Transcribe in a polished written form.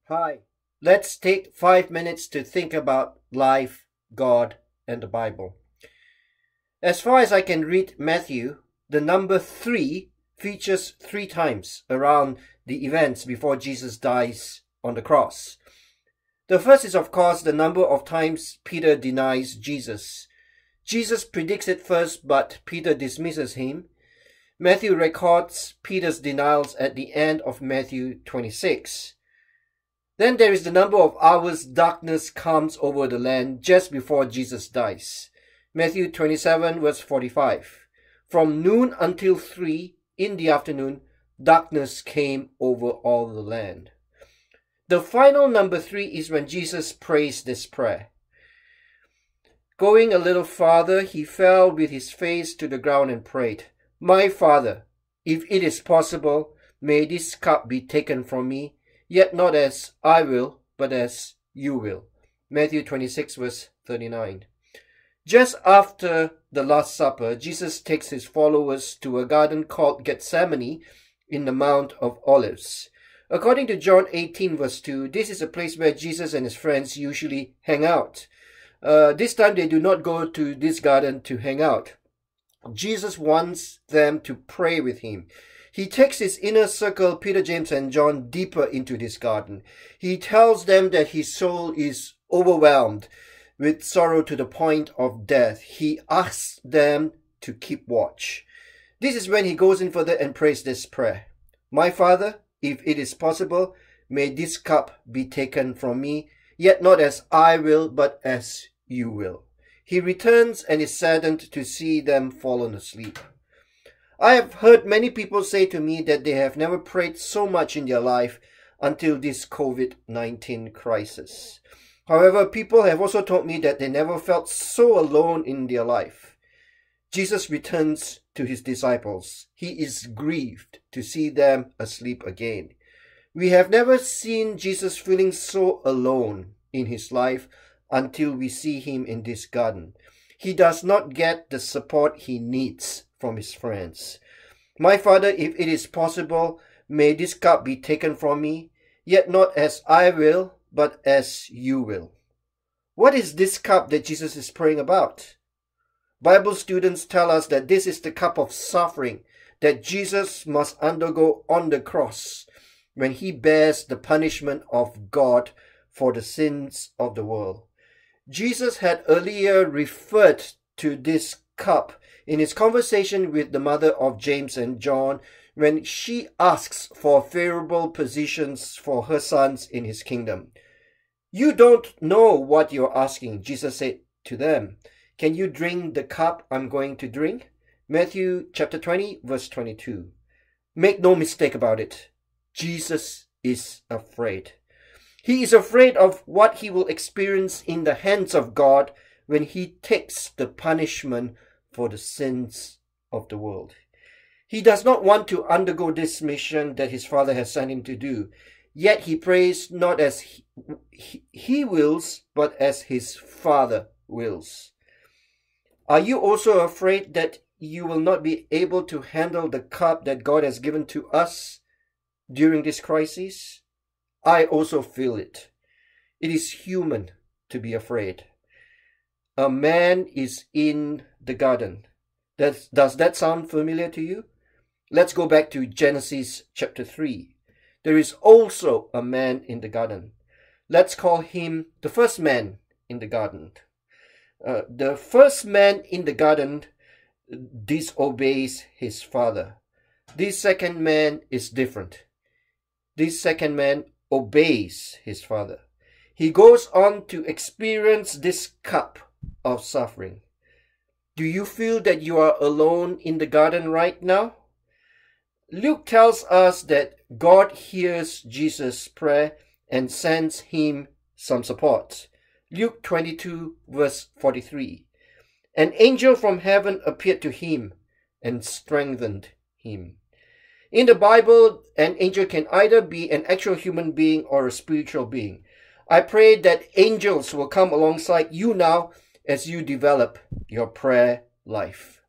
Hi. Let's take 5 minutes to think about life, God, and the Bible. As far as I can read Matthew, the number 3 features 3 times around the events before Jesus dies on the cross. The first is, of course, the number of times Peter denies Jesus. Jesus predicts it first, but Peter dismisses him. Matthew records Peter's denials at the end of Matthew 26. Then there is the number of hours darkness comes over the land just before Jesus dies. Matthew 27 verse 45. From noon until 3 in the afternoon, darkness came over all the land. The final number 3 is when Jesus prays this prayer. Going a little farther, he fell with his face to the ground and prayed, "My Father, if it is possible, may this cup be taken from me, yet not as I will, but as you will." Matthew 26 verse 39. Just after the Last Supper, Jesus takes his followers to a garden called Gethsemane in the Mount of Olives. According to John 18 verse 2, this is a place where Jesus and his friends usually hang out. This time they do not go to this garden to hang out. Jesus wants them to pray with him. He takes his inner circle, Peter, James, and John, deeper into this garden. He tells them that his soul is overwhelmed with sorrow to the point of death. He asks them to keep watch. This is when he goes in further and prays this prayer. "My Father, if it is possible, may this cup be taken from me, yet not as I will, but as you will." He returns and is saddened to see them fallen asleep. I have heard many people say to me that they have never prayed so much in their life until this COVID-19 crisis. However, people have also told me that they never felt so alone in their life. Jesus returns to his disciples. He is grieved to see them asleep again. We have never seen Jesus feeling so alone in his life until we see him in this garden. He does not get the support he needs from his friends. "My Father, if it is possible, may this cup be taken from me, yet not as I will, but as you will." What is this cup that Jesus is praying about? Bible students tell us that this is the cup of suffering that Jesus must undergo on the cross when he bears the punishment of God for the sins of the world. Jesus had earlier referred to this cup in his conversation with the mother of James and John when she asks for favorable positions for her sons in his kingdom. "You don't know what you're asking," Jesus said to them. "Can you drink the cup I'm going to drink?" Matthew chapter 20 verse 22. Make no mistake about it. Jesus is afraid. He is afraid of what he will experience in the hands of God when he takes the punishment for the sins of the world. He does not want to undergo this mission that his Father has sent him to do. Yet he prays not as he wills, but as his Father wills. Are you also afraid that you will not be able to handle the cup that God has given to us during this crisis? I also feel it. It is human to be afraid. A man is in the garden. Does that sound familiar to you? Let's go back to Genesis chapter 3. There is also a man in the garden. Let's call him the first man in the garden. The first man in the garden disobeys his father. This second man is different. This second man obeys his father. He goes on to experience this cup of suffering. Do you feel that you are alone in the garden right now? Luke tells us that God hears Jesus' prayer and sends him some support. Luke 22 verse 43. An angel from heaven appeared to him and strengthened him. In the Bible, an angel can either be an actual human being or a spiritual being. I pray that angels will come alongside you now as you develop your prayer life.